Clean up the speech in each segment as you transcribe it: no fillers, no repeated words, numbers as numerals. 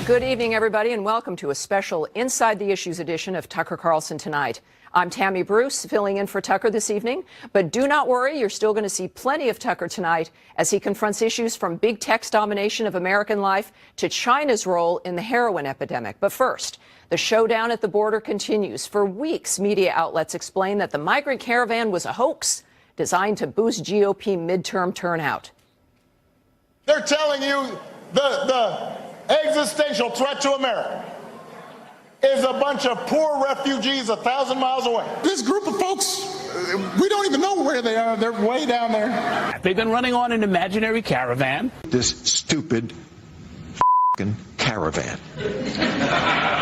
Good evening, everybody, and welcome to a special Inside the Issues edition of Tucker Carlson Tonight. I'm Tammy Bruce, filling in for Tucker this evening. But do not worry, you're still going to see plenty of Tucker tonight as he confronts issues from big tech's domination of American life to China's role in the heroin epidemic. But first, the showdown at the border continues. For weeks, media outlets explain that the migrant caravan was a hoax designed to boost GOP midterm turnout. They're telling you the existential threat to America is a bunch of poor refugees 1,000 miles away. This group of folks, we don't even know where they are. They're way down there. They've been running on an imaginary caravan. This stupid caravan.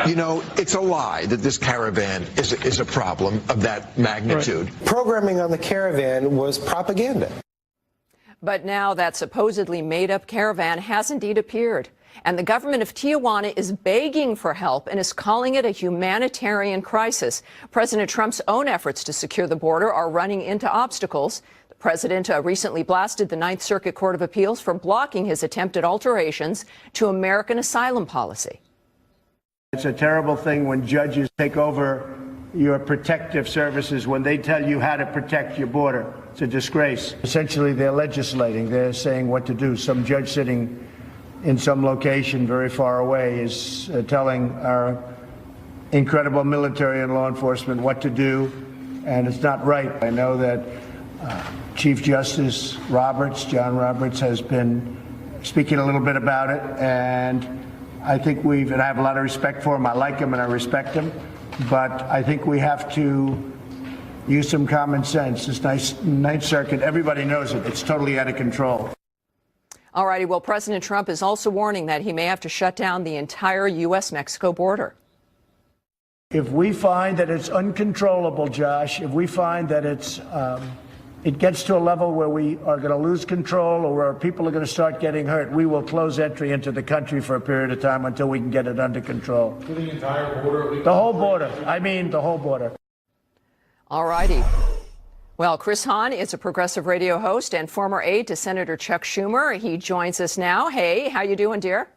You know, it's a lie that this caravan is a problem of that magnitude. Right. Programming on the caravan was propaganda. But now that supposedly made-up caravan has indeed appeared. And the government of Tijuana is begging for help and is calling it a humanitarian crisis. President Trump's own efforts to secure the border are running into obstacles. The president recently blasted the Ninth Circuit Court of Appeals for blocking his attempted alterations to American asylum policy. It's a terrible thing when judges take over your protective services, when they tell you how to protect your border. It's a disgrace. Essentially, they're legislating. They're saying what to do. Some judge sitting in some location very far away is telling our incredible military and law enforcement what to do, and it's not right. I know that Chief Justice Roberts, John Roberts, has been speaking a little bit about it, and I think and I have a lot of respect for him. I like him and I respect him, but I think we have to use some common sense. This Ninth Circuit, everybody knows it. It's totally out of control. All righty. Well, President Trump is also warning that he may have to shut down the entire U.S.-Mexico border. If we find that it's uncontrollable, Josh, if we find that it gets to a level where we are going to lose control or where people are going to start getting hurt, we will close entry into the country for a period of time until we can get it under control. For the entire border? The whole border. I mean, the whole border. All righty. Well, Chris Hahn is a progressive radio host and former aide to Senator Chuck Schumer. He joins us now. Hey, how you doing, dear?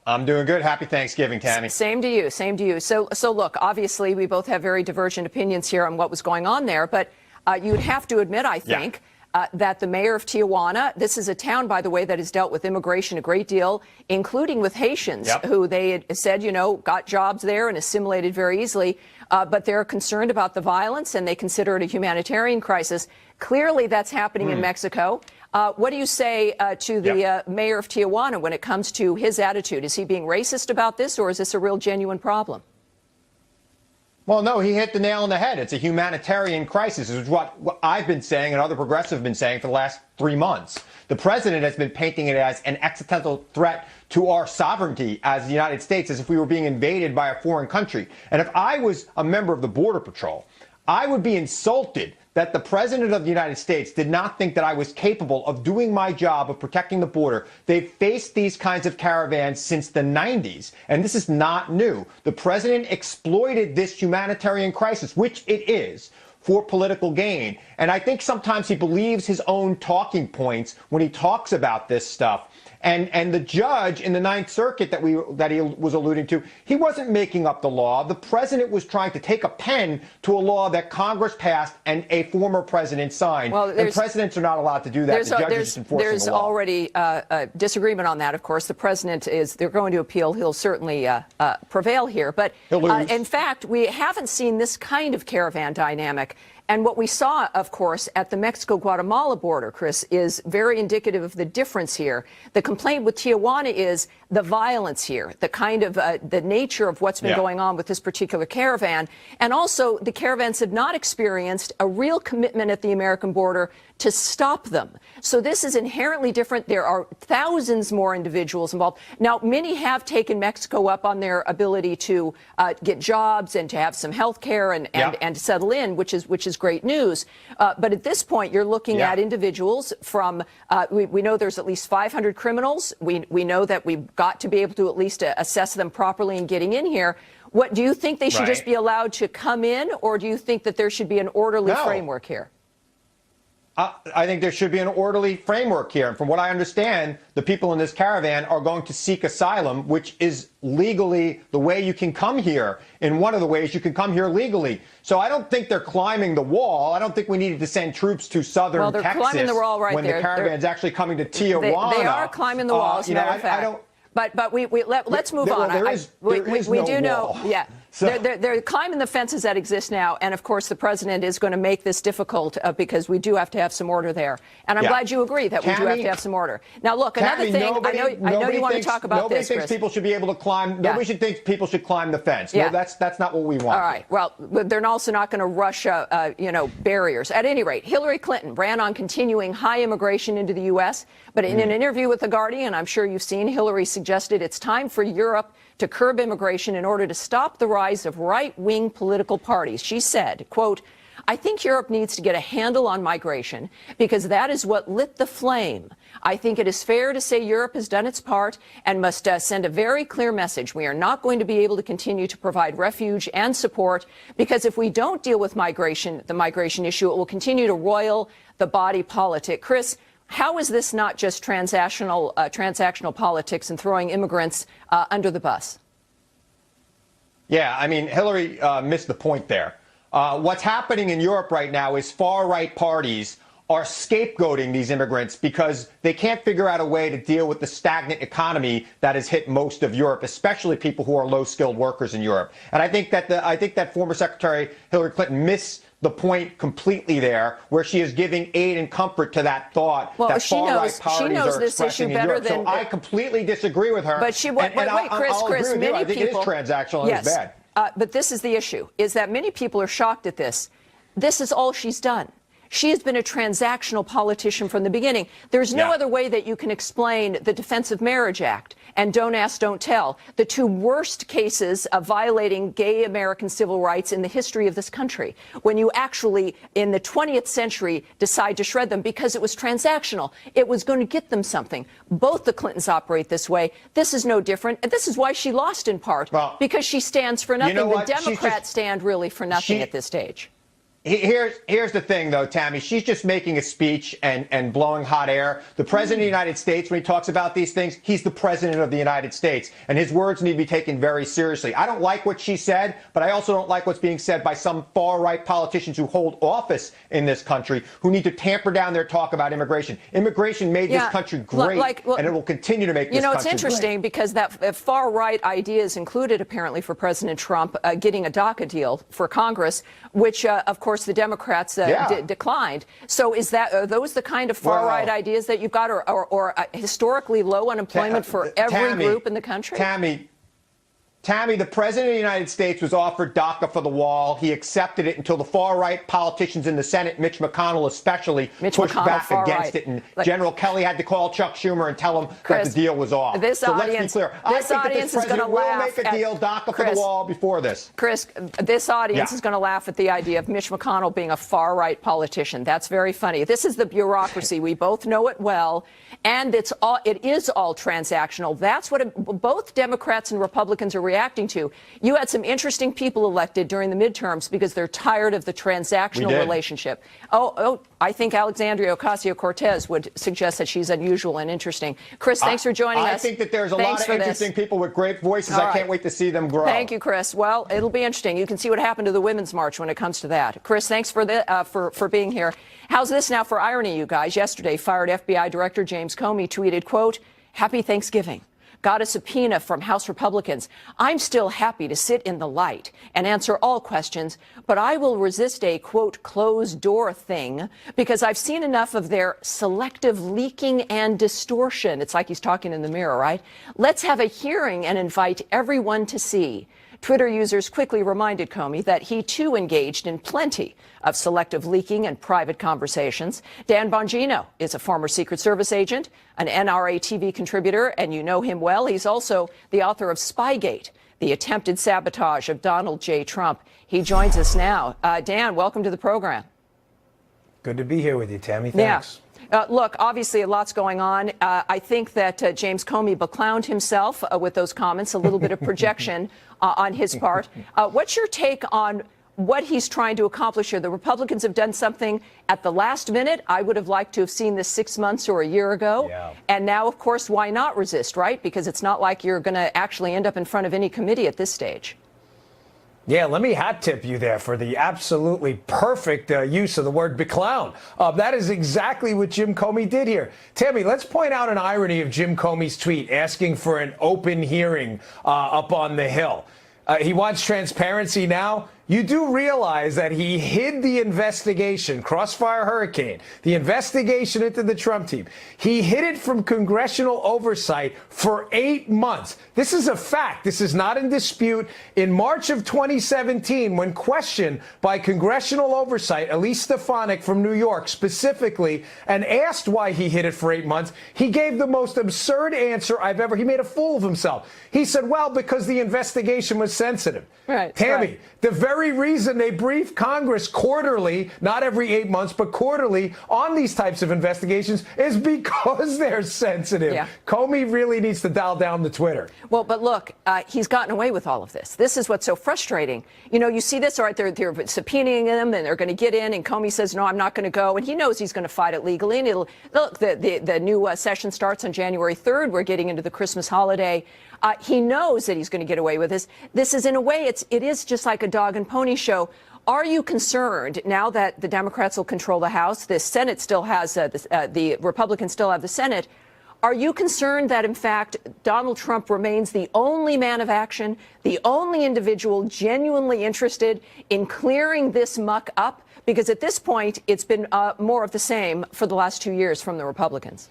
I'm doing good. Happy Thanksgiving, Tammy. Same to you. Same to you. So look, obviously, we both have very divergent opinions here on what was going on there. But you'd have to admit, I think, that the mayor of Tijuana, this is a town, by the way, that has dealt with immigration a great deal, including with Haitians, who they had said, got jobs there and assimilated very easily. But they're concerned about the violence, and they consider it a humanitarian crisis. Clearly, that's happening in Mexico. What do you say to the mayor of Tijuana when it comes to his attitude? Is he being racist about this, or is this a real genuine problem? Well, no, he hit the nail on the head. It's a humanitarian crisis, is what I've been saying and other progressives have been saying for the last 3 months. The president has been painting it as an existential threat to our sovereignty as the United States, as if we were being invaded by a foreign country. And if I was a member of the Border Patrol, I would be insulted that the president of the United States did not think that I was capable of doing my job of protecting the border. They've faced these kinds of caravans since the 90s, and this is not new. The president exploited this humanitarian crisis, which it is, for political gain. And I think sometimes he believes his own talking points when he talks about this stuff. And the judge in the Ninth Circuit that he was alluding to, he wasn't making up the law. The president was trying to take a pen to a law that Congress passed and a former president signed. Well, and presidents are not allowed to do that. The judge is enforcing there's the law. already a disagreement on that, of course. The president they're going to appeal. He'll certainly prevail here. But in fact, we haven't seen this kind of caravan dynamic. And what we saw, of course, at the Mexico-Guatemala border, Chris, is very indicative of the difference here. The complaint with Tijuana is the violence here, the kind of the nature of what's been going on with this particular caravan. And also, the caravans have not experienced a real commitment at the American border to stop them. So this is inherently different. There are thousands more individuals involved. Now, many have taken Mexico up on their ability to get jobs and to have some health care and to settle in, which is great news. But at this point, you're looking at individuals from, we know there's at least 500 criminals. We know that we've got to be able to at least assess them properly in getting in here. What do you think they should just be allowed to come in, or do you think that there should be an orderly framework here? I think there should be an orderly framework here. And from what I understand, the people in this caravan are going to seek asylum, which is legally the way you can come here. In one of the ways you can come here legally. So I don't think they're climbing the wall. I don't think we needed to send troops to southern Texas climbing the wall right when there. the caravan's actually coming to Tijuana. They are climbing the wall, as a matter of fact. But let's move on. We do know, yeah. So they're climbing the fences that exist now, and of course the president is going to make this difficult because we do have to have some order there. And I'm glad you agree that we do have to have some order. Now, look, another thing. I know you want to talk about this. Nobody thinks people should be able to climb. Nobody should think people should climb the fence. Yeah. No, that's not what we want. All right. Well, they're also not going to rush, barriers. At any rate, Hillary Clinton ran on continuing high immigration into the U.S., but in an interview with The Guardian, I'm sure you've seen, Hillary suggested it's time for Europe to curb immigration in order to stop the rise of right-wing political parties. She said, quote, I think Europe needs to get a handle on migration because that is what lit the flame. I think it is fair to say Europe has done its part and must send a very clear message. We are not going to be able to continue to provide refuge and support because if we don't deal with the migration issue, it will continue to roil the body politic. Chris, how is this not just transactional politics and throwing immigrants under the bus? Yeah, I mean, Hillary missed the point there. What's happening in Europe right now is far-right parties are scapegoating these immigrants because they can't figure out a way to deal with the stagnant economy that has hit most of Europe, especially people who are low-skilled workers in Europe. And I think that former Secretary Hillary Clinton missed the point completely there, where she is giving aid and comfort to that thought that far-right parties are this expressing issue in better Europe. than. So I completely disagree with her. But Chris, many I think people. it is transactional and it's bad. But this is the issue: is that many people are shocked at this. This is all she's done. She has been a transactional politician from the beginning. There's no other way that you can explain the Defense of Marriage Act and Don't Ask, Don't Tell, the two worst cases of violating gay American civil rights in the history of this country, when you actually, in the 20th century, decide to shred them because it was transactional. It was going to get them something. Both the Clintons operate this way. This is no different. And this is why she lost in part, because she stands for nothing. The Democrats stand really for nothing at this stage. Here's the thing, though, Tammy. She's just making a speech and blowing hot air. The president of the United States, when he talks about these things, he's the president of the United States, and his words need to be taken very seriously. I don't like what she said, but I also don't like what's being said by some far-right politicians who hold office in this country who need to tamper down their talk about immigration. Immigration made this country great, and it will continue to make this country great. It's interesting because that far-right ideas included, apparently, for President Trump getting a DACA deal for Congress, which, of course, the Democrats declined. So are those the kind of far-right ideas that you've got, or historically low unemployment for every group in the country? Tammy, the president of the United States was offered DACA for the wall. He accepted it until the far-right politicians in the Senate, Mitch McConnell especially, pushed back against it. And General Kelly had to call Chuck Schumer and tell him that the deal was off. Let's be clear. I think that this president will make a deal, DACA for the wall, before this. Chris, this audience is going to laugh at the idea of Mitch McConnell being a far-right politician. That's very funny. This is the bureaucracy. We both know it well. And it is all transactional. That's what both Democrats and Republicans are reacting to. You had some interesting people elected during the midterms because they're tired of the transactional relationship. I think Alexandria Ocasio-Cortez would suggest that she's unusual and interesting. Chris, thanks for joining us. I think that there's a lot of interesting people with great voices. I can't wait to see them grow. Thank you, Chris. Well, it'll be interesting. You can see what happened to the Women's March when it comes to that. Chris, thanks for being here. How's this now for irony, you guys? Yesterday, fired FBI Director James Comey tweeted, quote, "Happy Thanksgiving. Got a subpoena from House Republicans. I'm still happy to sit in the light and answer all questions, but I will resist a, quote, closed door thing because I've seen enough of their selective leaking and distortion." It's like he's talking in the mirror, right? "Let's have a hearing and invite everyone to see." Twitter users quickly reminded Comey that he, too, engaged in plenty of selective leaking and private conversations. Dan Bongino is a former Secret Service agent, an NRA TV contributor, and you know him well. He's also the author of Spygate, the attempted sabotage of Donald J. Trump. He joins us now. Dan, welcome to the program. Good to be here with you, Tammy. Thanks. Look, obviously a lot's going on. I think that James Comey beclowned himself with those comments, a little bit of projection on his part. What's your take on what he's trying to accomplish here. The Republicans have done something at the last minute. I would have liked to have seen this 6 months or a year ago. Yeah. And now, of course, why not resist, right? Because it's not like you're going to actually end up in front of any committee at this stage. Yeah, let me hat tip you there for the absolutely perfect use of the word beclown. That is exactly what Jim Comey did here. Tammy, let's point out an irony of Jim Comey's tweet asking for an open hearing up on the Hill. He wants transparency now. You do realize that he hid the investigation, Crossfire Hurricane, the investigation into the Trump team. He hid it from congressional oversight for 8 months. This is a fact. This is not in dispute. In March of 2017, when questioned by congressional oversight, Elise Stefanik from New York specifically, and asked why he hid it for 8 months, he gave the most absurd answer I've ever. He made a fool of himself. He said, well, because the investigation was sensitive. Right. Tammy, right. The very reason they brief Congress quarterly, not every 8 months, but quarterly on these types of investigations is because they're sensitive. Yeah. Comey really needs to dial down the Twitter. Well, but look, he's gotten away with all of this. This is what's so frustrating. You know, you see this, all right, they're subpoenaing him and they're going to get in, and Comey says, no, I'm not going to go. And he knows he's going to fight it legally. And it'll look, the new session starts on January 3rd. We're getting into the Christmas holiday. He knows that he's going to get away with this. This is, in a way, it is just like a dog and pony show. Are you concerned now that the Democrats will control the House, the Senate still has, the Republicans still have the Senate? Are you concerned that, in fact, Donald Trump remains the only man of action, the only individual genuinely interested in clearing this muck up? Because at this point, it's been more of the same for the last 2 years from the Republicans.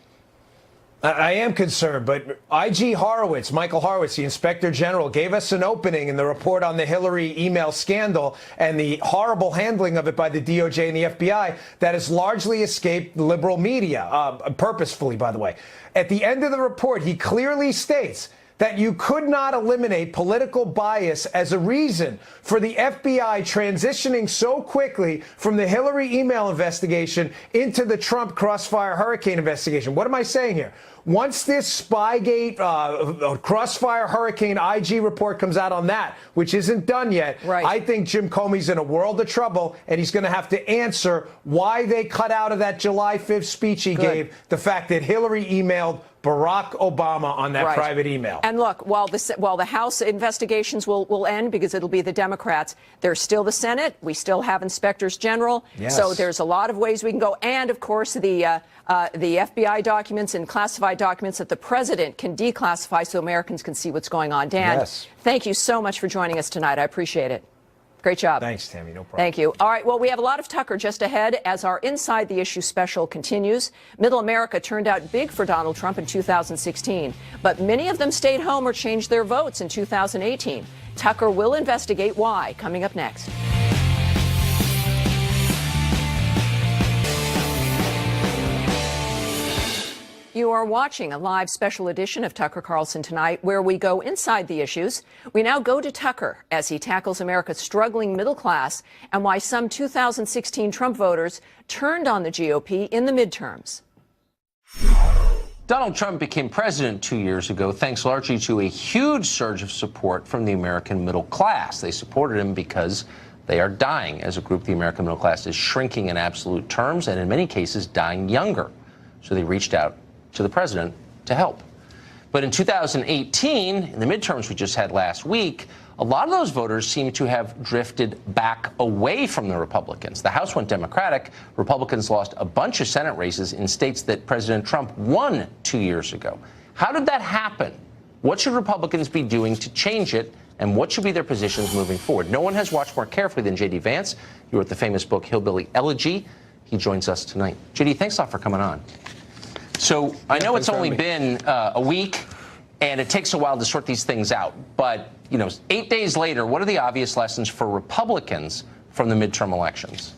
I am concerned, but IG Horowitz, Michael Horowitz, the Inspector General, gave us an opening in the report on the Hillary email scandal and the horrible handling of it by the DOJ and the FBI that has largely escaped liberal media, purposefully, by the way. At the end of the report, he clearly states that you could not eliminate political bias as a reason for the FBI transitioning so quickly from the Hillary email investigation into the Trump Crossfire Hurricane investigation. What am I saying here? Once this Spygate Crossfire Hurricane IG report comes out on that, which isn't done yet, right, I think Jim Comey's in a world of trouble, and he's going to have to answer why they cut out of that July 5th speech he gave the fact that Hillary emailed Barack Obama on that private email. And look, while the House investigations will end because it'll be the Democrats, there's still the Senate. We still have inspectors general. Yes. So there's a lot of ways we can go. And, of course, the FBI documents and classified documents that the president can declassify so Americans can see what's going on. Dan, thank you so much for joining us tonight. I appreciate it. Great job. Thanks, Tammy. No problem. Thank you. All right. Well, we have a lot of Tucker just ahead as our Inside the Issue special continues. Middle America turned out big for Donald Trump in 2016, but many of them stayed home or changed their votes in 2018. Tucker will investigate why. Coming up next. You are watching a live special edition of Tucker Carlson Tonight, where we go inside the issues. We now go to Tucker as he tackles America's struggling middle class and why some 2016 Trump voters turned on the GOP in the midterms. Donald Trump became president 2 years ago thanks largely to a huge surge of support from the American middle class. They supported him because they are dying. As a group, the American middle class is shrinking in absolute terms and in many cases dying younger. So they reached out to the president to help. But in 2018, in the midterms we just had last week, a lot of those voters seem to have drifted back away from the Republicans. The House went Democratic. Republicans lost a bunch of Senate races in states that President Trump won 2 years ago. How did that happen? What should Republicans be doing to change it? And what should be their positions moving forward? No one has watched more carefully than J.D. Vance. He wrote the famous book Hillbilly Elegy. He joins us tonight. J.D., thanks a lot for coming on. So I know it's only been a week, and it takes a while to sort these things out. But, 8 days later, what are the obvious lessons for Republicans from the midterm elections?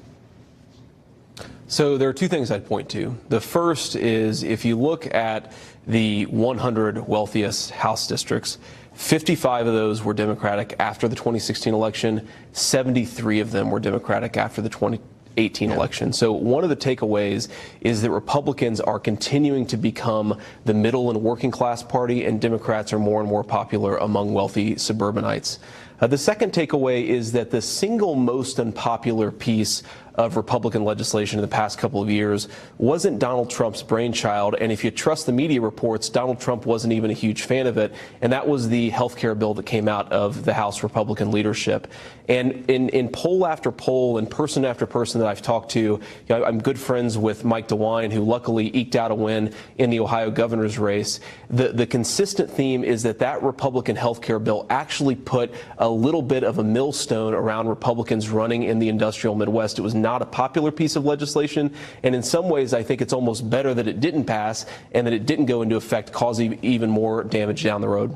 So there are two things I'd point to. The first is if you look at the 100 wealthiest House districts, 55 of those were Democratic after the 2016 election. 73 of them were Democratic after the 2018 election. So one of the takeaways is that Republicans are continuing to become the middle and working class party, and Democrats are more and more popular among wealthy suburbanites. The second takeaway is that the single most unpopular piece of Republican legislation in the past couple of years wasn't Donald Trump's brainchild. And if you trust the media reports, Donald Trump wasn't even a huge fan of it. And that was the health care bill that came out of the House Republican leadership. And in poll after poll and person after person that I've talked to, I'm good friends with Mike DeWine, who luckily eked out a win in the Ohio governor's race. The consistent theme is that Republican health care bill actually put a little bit of a millstone around Republicans running in the industrial Midwest. It was not a popular piece of legislation, and in some ways I think it's almost better that it didn't pass and that it didn't go into effect, causing even more damage down the road.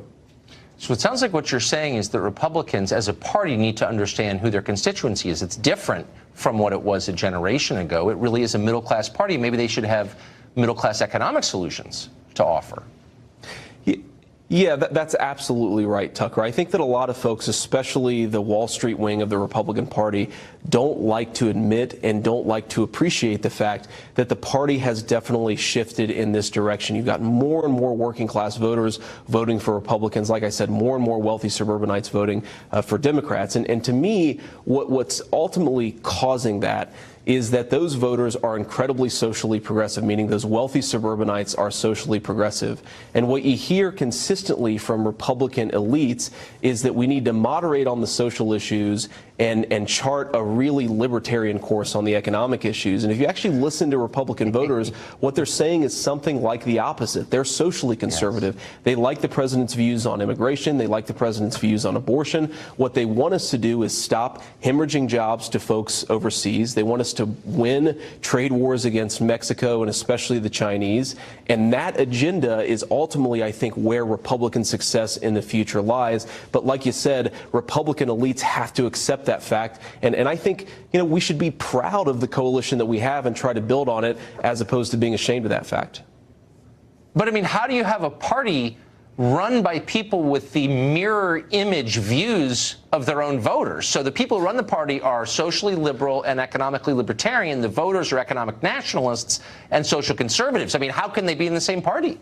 So it sounds like what you're saying is that Republicans as a party need to understand who their constituency is. It's different from what it was a generation ago. It really is a middle-class party. Maybe they should have middle-class economic solutions to offer. Yeah, that's absolutely right, Tucker. I think that a lot of folks, especially the Wall Street wing of the Republican Party, don't like to admit and don't like to appreciate the fact that the party has definitely shifted in this direction. You've got more and more working class voters voting for Republicans. Like I said, more and more wealthy suburbanites voting for Democrats. And to me, what's ultimately causing that is that those voters are incredibly socially progressive, meaning those wealthy suburbanites are socially progressive. And what you hear consistently from Republican elites is that we need to moderate on the social issues and chart a really libertarian course on the economic issues. And if you actually listen to Republican voters, what they're saying is something like the opposite. They're socially conservative. Yes. They like the president's views on immigration. They like the president's views on abortion. What they want us to do is stop hemorrhaging jobs to folks overseas. They want us to win trade wars against Mexico and especially the Chinese. And that agenda is ultimately, I think, where Republican success in the future lies. But like you said, Republican elites have to accept that fact. And I think, we should be proud of the coalition that we have and try to build on it as opposed to being ashamed of that fact. But I mean, how do you have a party run by people with the mirror image views of their own voters? So the people who run the party are socially liberal and economically libertarian. The voters are economic nationalists and social conservatives. I mean, how can they be in the same party?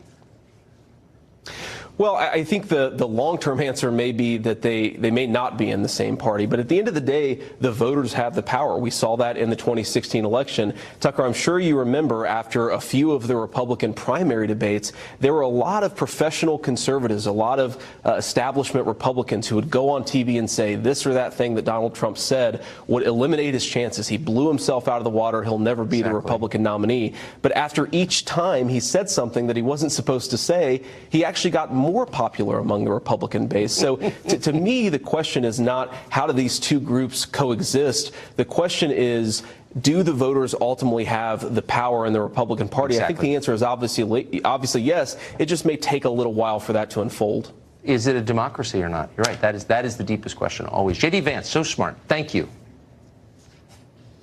Well, I think the long-term answer may be that they may not be in the same party. But at the end of the day, the voters have the power. We saw that in the 2016 election. Tucker, I'm sure you remember after a few of the Republican primary debates, there were a lot of professional conservatives, a lot of establishment Republicans who would go on TV and say this or that thing that Donald Trump said would eliminate his chances. He blew himself out of the water. He'll never be the Republican nominee. But after each time he said something that he wasn't supposed to say, he actually got more popular among the Republican base. So to me, the question is not how do these two groups coexist? The question is, do the voters ultimately have the power in the Republican Party? Exactly. I think the answer is obviously yes. It just may take a little while for that to unfold. Is it a democracy or not? You're right. That is the deepest question always. J.D. Vance, so smart. Thank you.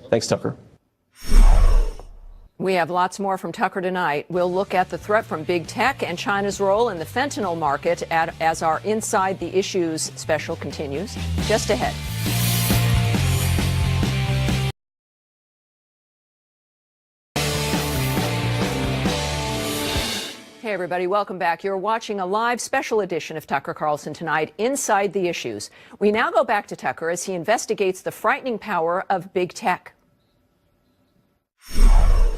Thanks, Tucker. We have lots more from Tucker tonight. We'll look at the threat from big tech and China's role in the fentanyl market as our Inside the Issues special continues. Just ahead. Hey, everybody. Welcome back. You're watching a live special edition of Tucker Carlson Tonight, Inside the Issues. We now go back to Tucker as he investigates the frightening power of big tech.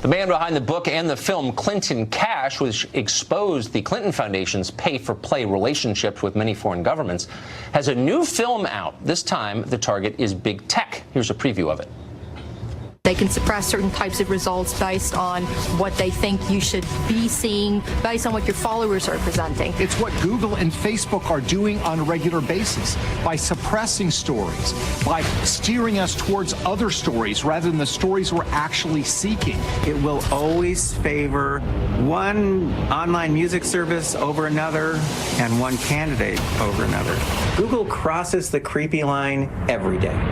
The man behind the book and the film Clinton Cash, which exposed the Clinton Foundation's pay-for-play relationships with many foreign governments, has a new film out. This time, the target is big tech. Here's a preview of it. They can suppress certain types of results based on what they think you should be seeing, based on what your followers are presenting. It's what Google and Facebook are doing on a regular basis by suppressing stories, by steering us towards other stories rather than the stories we're actually seeking. It will always favor one online music service over another and one candidate over another. Google crosses the creepy line every day.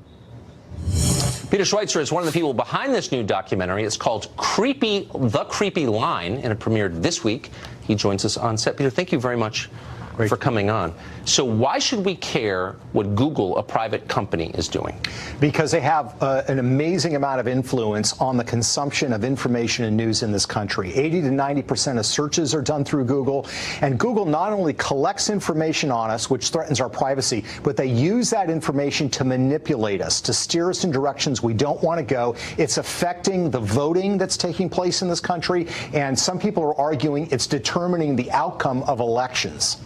Peter Schweitzer is one of the people behind this new documentary. It's called The Creepy Line, and it premiered this week. He joins us on set. Peter, thank you very much for coming on. So why should we care what Google, a private company, is doing? Because they have an amazing amount of influence on the consumption of information and news in this country. 80 to 90% of searches are done through Google, and Google not only collects information on us, which threatens our privacy, but they use that information to manipulate us, to steer us in directions we don't want to go. It's affecting the voting that's taking place in this country, and some people are arguing it's determining the outcome of elections.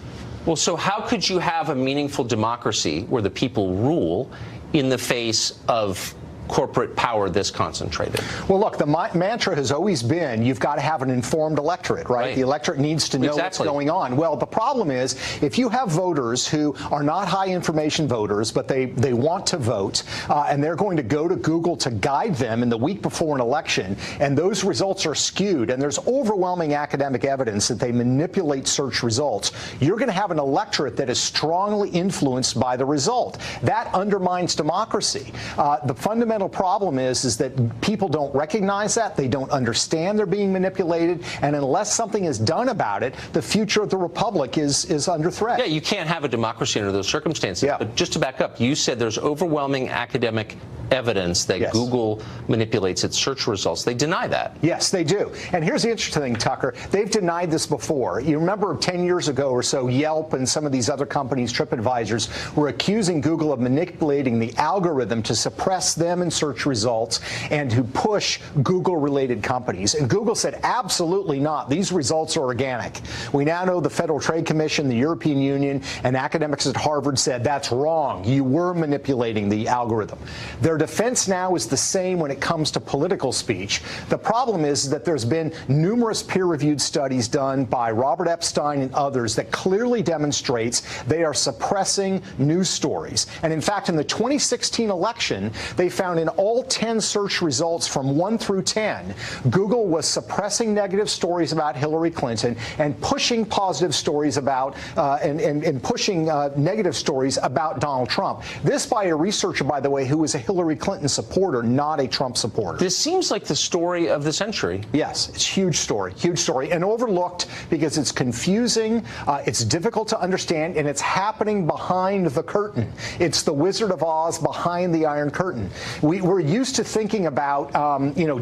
Well, so how could you have a meaningful democracy where the people rule in the face of corporate power this concentrated? Well, look, the mantra has always been you've got to have an informed electorate, right? The electorate needs to know what's going on. Well, the problem is if you have voters who are not high information voters, but they want to vote, and they're going to go to Google to guide them in the week before an election, and those results are skewed, and there's overwhelming academic evidence that they manipulate search results, you're going to have an electorate that is strongly influenced by the result. That undermines democracy. The fundamental problem is that people don't recognize that, they don't understand they're being manipulated, and unless something is done about it, the future of the republic is under threat. Yeah, you can't have a democracy under those circumstances. Yeah. But just to back up, you said there's overwhelming academic evidence that Google manipulates its search results. They deny that. Yes, they do. And here's the interesting thing, Tucker. They've denied this before. You remember 10 years ago or so, Yelp and some of these other companies, TripAdvisors, were accusing Google of manipulating the algorithm to suppress them in search results and to push Google-related companies. And Google said, absolutely not. These results are organic. We now know the Federal Trade Commission, the European Union, and academics at Harvard said that's wrong. You were manipulating the algorithm. Their defense now is the same when it comes to political speech. The problem is that there's been numerous peer-reviewed studies done by Robert Epstein and others that clearly demonstrates they are suppressing news stories. And in fact, in the 2016 election, they found in all 10 search results from 1 through 10, Google was suppressing negative stories about Hillary Clinton and pushing positive stories about and pushing negative stories about Donald Trump. This by a researcher, by the way, who was a Hillary Clinton supporter, not a Trump supporter. This seems like the story of the century. Yes, it's huge story, and overlooked because it's confusing, it's difficult to understand, and it's happening behind the curtain. It's the Wizard of Oz behind the Iron Curtain. We're used to thinking about,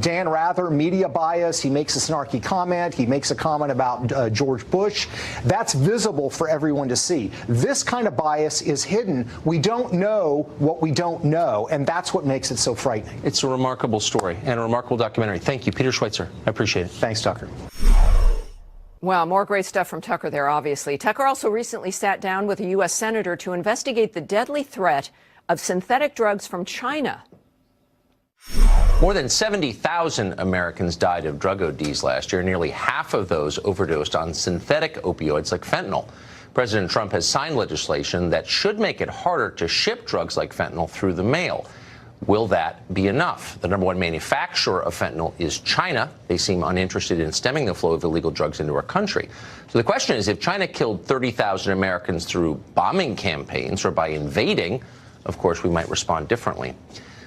Dan Rather, media bias. He makes a snarky comment. He makes a comment about George Bush. That's visible for everyone to see. This kind of bias is hidden. We don't know what we don't know, and that's what makes it so frightening. It's a remarkable story and a remarkable documentary. Thank you, Peter Schweizer. I appreciate it. Thanks, Tucker. Well, more great stuff from Tucker there, obviously. Tucker also recently sat down with a U.S. senator to investigate the deadly threat of synthetic drugs from China. More than 70,000 Americans died of drug ODs last year. Nearly half of those overdosed on synthetic opioids like fentanyl. President Trump has signed legislation that should make it harder to ship drugs like fentanyl through the mail. Will that be enough? The #1 manufacturer of fentanyl is China. They seem uninterested in stemming the flow of illegal drugs into our country. So the question is, if China killed 30,000 Americans through bombing campaigns or by invading, of course, we might respond differently.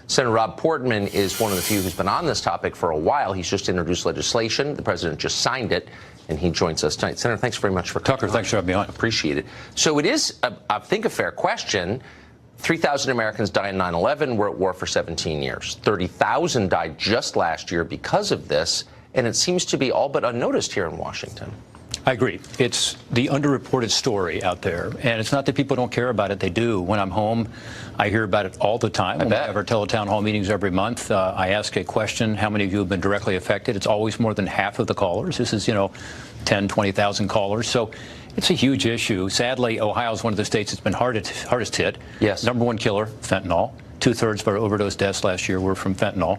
Senator Rob Portman is one of the few who's been on this topic for a while. He's just introduced legislation. The president just signed it, and he joins us tonight. Senator, thanks very much for coming. Tucker, thanks for having me on. Appreciate it. So it is, I think, a fair question. 3,000 Americans died in 9/11. We're at war for 17 years. 30,000 died just last year because of this, and it seems to be all but unnoticed here in Washington. I agree. It's the underreported story out there. And it's not that people don't care about it. They do. When I'm home, I hear about it all the time. When we have our teletown hall meetings every month, I ask a question, how many of you have been directly affected? It's always more than half of the callers. This is, 10, 20,000 callers. So it's a huge issue. Sadly, Ohio is one of the states that's been hardest hit. Yes. #1 killer, fentanyl. 2/3 of our overdose deaths last year were from fentanyl.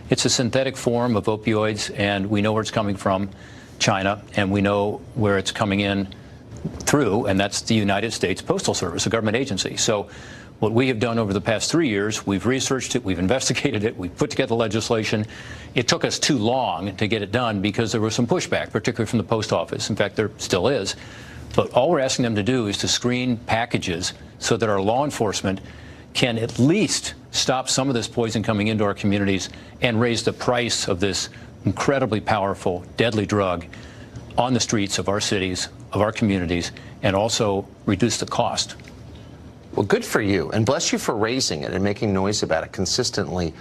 It's a synthetic form of opioids, and we know where it's coming from. China, and we know where it's coming in through, and that's the United States Postal Service, a government agency. So what we have done over the past 3 years, we've researched it, we've investigated it, we've put together legislation. It took us too long to get it done because there was some pushback, particularly from the post office. In fact, there still is. But all we're asking them to do is to screen packages so that our law enforcement can at least stop some of this poison coming into our communities and raise the price of this incredibly powerful, deadly drug on the streets of our cities, of our communities, and also reduce the cost. Well, good for you, and bless you for raising it and making noise about it consistently.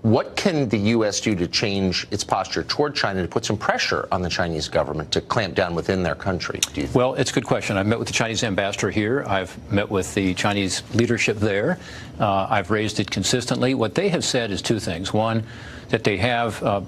What can the U.S. do to change its posture toward China to put some pressure on the Chinese government to clamp down within their country, do you think? Well, it's a good question. I've met with the Chinese ambassador here. I've met with the Chinese leadership there. I've raised it consistently. What they have said is two things. One, that they have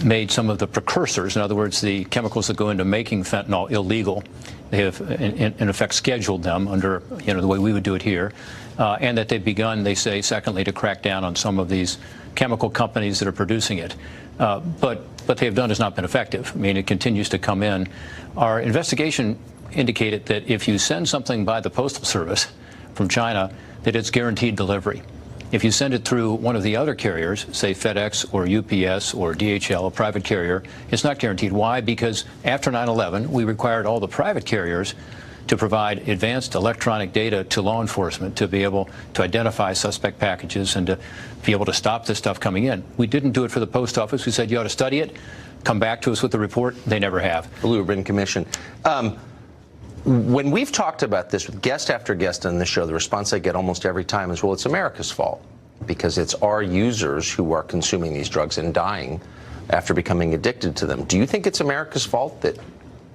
made some of the precursors, in other words, the chemicals that go into making fentanyl, illegal. They have, in effect, scheduled them under, the way we would do it here, and that they've begun, they say, secondly, to crack down on some of these chemical companies that are producing it. But what they have done has not been effective. I mean, it continues to come in. Our investigation indicated that if you send something by the Postal Service from China, that it's guaranteed delivery. If you send it through one of the other carriers, say FedEx or UPS or DHL, a private carrier, it's not guaranteed. Why? Because after 9/11, we required all the private carriers to provide advanced electronic data to law enforcement to be able to identify suspect packages and to be able to stop this stuff coming in. We didn't do it for the post office. We said, you ought to study it, come back to us with the report. They never have. The Lubin Commission. When we've talked about this with guest after guest on the show, the response I get almost every time is, well, it's America's fault because it's our users who are consuming these drugs and dying after becoming addicted to them. Do you think it's America's fault that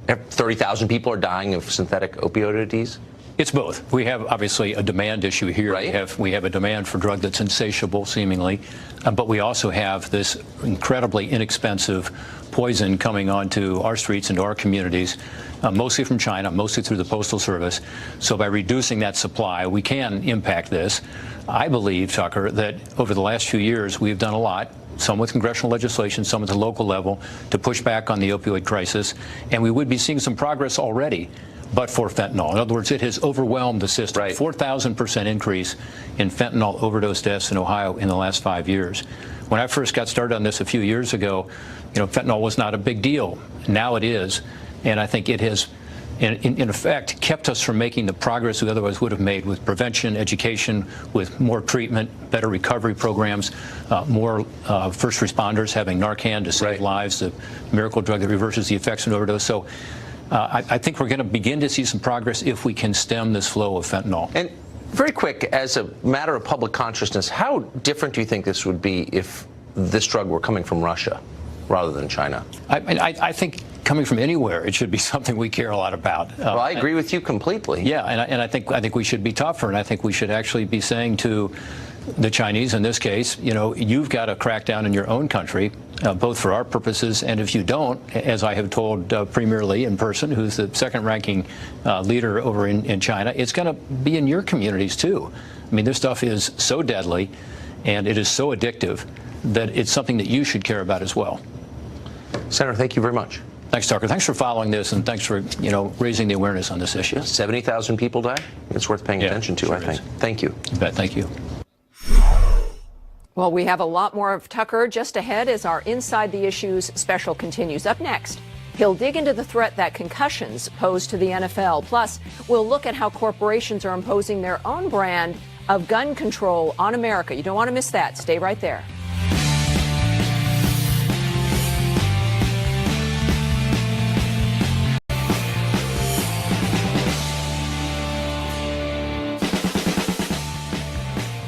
30,000 people are dying of synthetic opioids? It's both. We have obviously a demand issue here. Right. We have a demand for drug that's insatiable, seemingly, but we also have this incredibly inexpensive poison coming onto our streets and our communities, mostly from China, mostly through the Postal Service. So by reducing that supply, we can impact this. I believe, Tucker, that over the last few years we've done a lot, some with congressional legislation, some at the local level, to push back on the opioid crisis, and we would be seeing some progress already, but for fentanyl. In other words, it has overwhelmed the system. Right. 4,000% increase in fentanyl overdose deaths in Ohio in the last 5 years. When I first got started on this a few years ago, fentanyl was not a big deal. Now it is, and I think it has, in effect, kept us from making the progress we otherwise would have made with prevention, education, with more treatment, better recovery programs, more first responders having Narcan to save lives, the miracle drug that reverses the effects of an overdose. So I think we're going to begin to see some progress if we can stem this flow of fentanyl. And very quick, as a matter of public consciousness, how different do you think this would be if this drug were coming from Russia rather than China? I think coming from anywhere, it should be something we care a lot about. Well, I agree with you completely. Yeah, and I think we should be tougher, and I think we should actually be saying to the Chinese in this case, you've got to crack down in your own country, both for our purposes, and if you don't, as I have told Premier Li in person, who's the second-ranking leader over in China, it's going to be in your communities too. I mean, this stuff is so deadly, and it is so addictive that it's something that you should care about as well. Senator, thank you very much. Thanks, Tucker. Thanks for following this, and thanks for raising the awareness on this issue. 70,000 people die. It's worth paying attention to, I think. Thank you. You bet. Thank you. Well, we have a lot more of Tucker just ahead as our Inside the Issues special continues. Up next, he'll dig into the threat that concussions pose to the NFL. Plus, we'll look at how corporations are imposing their own brand of gun control on America. You don't want to miss that. Stay right there.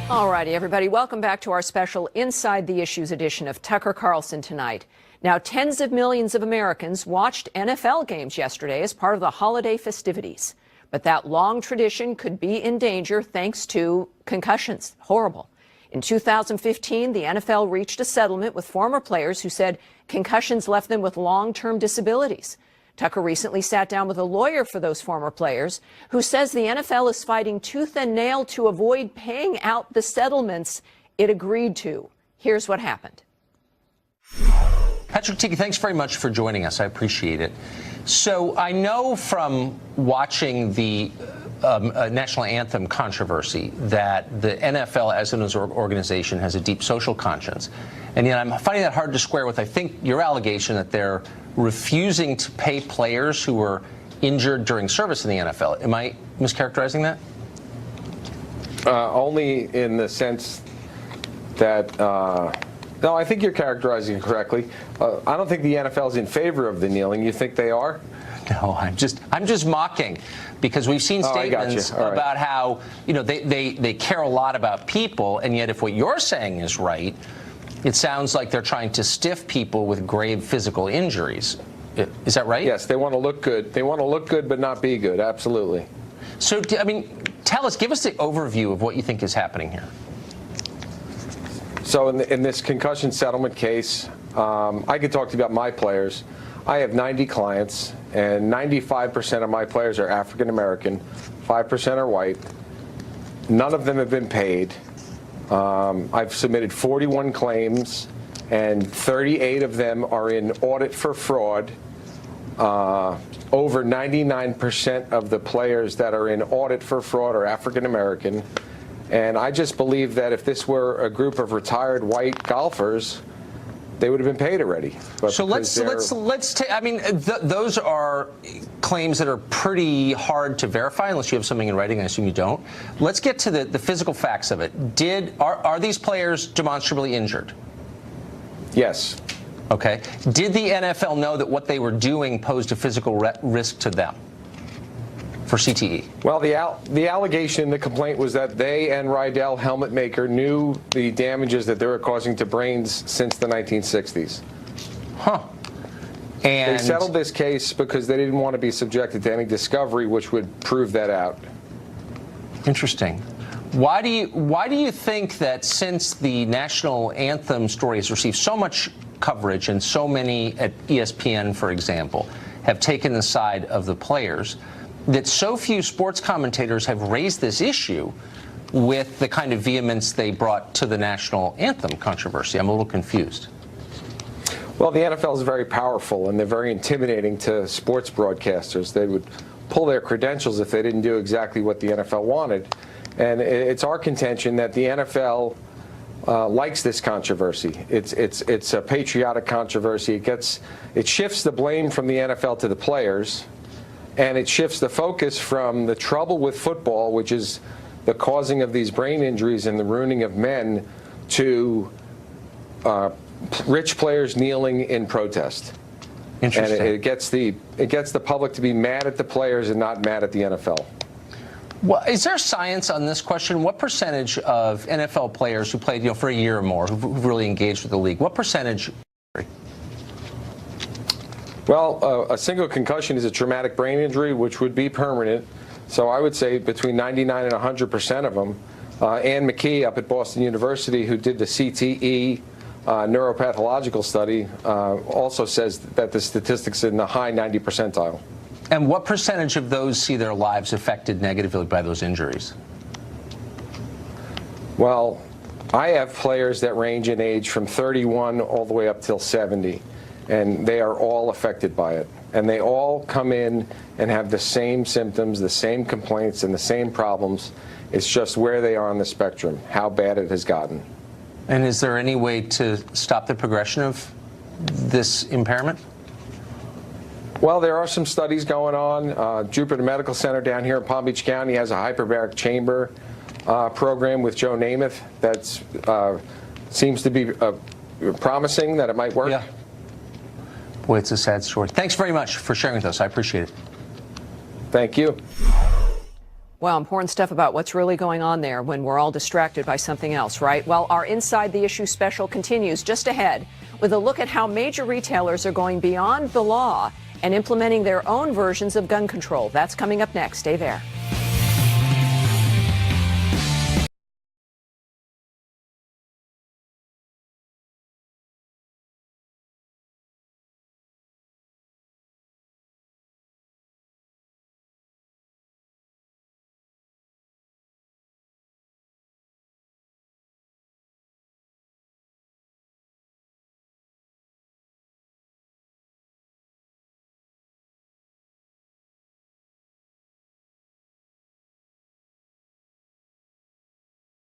All righty, everybody. Welcome back to our special Inside the Issues edition of Tucker Carlson Tonight. Now, tens of millions of Americans watched NFL games yesterday as part of the holiday festivities. But that long tradition could be in danger thanks to concussions. Horrible. In 2015, the NFL reached a settlement with former players who said concussions left them with long-term disabilities. Tucker recently sat down with a lawyer for those former players who says the NFL is fighting tooth and nail to avoid paying out the settlements it agreed to. Here's what happened. Patrick Tiki, thanks very much for joining us. I appreciate it. So I know from watching the national anthem controversy that the NFL as an organization has a deep social conscience. And yet I'm finding that hard to square with, I think, your allegation that they're refusing to pay players who were injured during service in the NFL. Am I mischaracterizing that? Only in the sense that No, I think you're characterizing it correctly. I don't think the NFL is in favor of the kneeling. You think they are? No, I'm just mocking, because we've seen statements about how, you know, they care a lot about people, and yet if what you're saying is right, it sounds like they're trying to stiff people with grave physical injuries. Is that right? Yes, they want to look good. They want to look good but not be good. Absolutely. So, I mean, give us the overview of what you think is happening here. So in this concussion settlement case, I could talk to you about my players. I have 90 clients, and 95% of my players are African American, 5% are white. None of them have been paid. I've submitted 41 claims, and 38 of them are in audit for fraud. Over 99% of the players that are in audit for fraud are African American. And I just believe that if this were a group of retired white golfers, they would have been paid already. But so let's take. I mean, those are claims that are pretty hard to verify unless you have something in writing. I assume you don't. Let's get to the physical facts of it. Are these players demonstrably injured? Yes. Okay. Did the NFL know that what they were doing posed a physical risk to them for CTE? Well, the allegation in the complaint was that they and Rydell, helmet maker, knew the damages that they were causing to brains since the 1960s. Huh. And they settled this case because they didn't want to be subjected to any discovery which would prove that out. Interesting. Why do you think that since the national anthem story has received so much coverage and so many at ESPN, for example, have taken the side of the players, that so few sports commentators have raised this issue with the kind of vehemence they brought to the national anthem controversy? I'm a little confused. Well, the NFL is very powerful, and they're very intimidating to sports broadcasters. They would pull their credentials if they didn't do exactly what the NFL wanted. And it's our contention that the NFL likes this controversy. It's a patriotic controversy. It shifts the blame from the NFL to the players, and it shifts the focus from the trouble with football, which is the causing of these brain injuries and the ruining of men, to rich players kneeling in protest. Interesting. And it gets the public to be mad at the players and not mad at the NFL. Well, is there science on this question? What percentage of NFL players who played, for a year or more, who've really engaged with the league, what percentage? Well, a single concussion is a traumatic brain injury, which would be permanent. So I would say between 99 and 100% of them. Ann McKee up at Boston University, who did the CTE neuropathological study, also says that the statistics in the high 90 percentile. And what percentage of those see their lives affected negatively by those injuries? Well, I have players that range in age from 31 all the way up till 70, and they are all affected by it. And they all come in and have the same symptoms, the same complaints, and the same problems. It's just where they are on the spectrum, how bad it has gotten. And is there any way to stop the progression of this impairment? Well, there are some studies going on. Jupiter Medical Center down here in Palm Beach County has a hyperbaric chamber program with Joe Namath that seems to be promising that it might work. Yeah. Boy, it's a sad story. Thanks very much for sharing with us. I appreciate it. Thank you. Well, important stuff about what's really going on there when we're all distracted by something else, right? Well, our Inside the Issue special continues just ahead with a look at how major retailers are going beyond the law and implementing their own versions of gun control. That's coming up next. Stay there.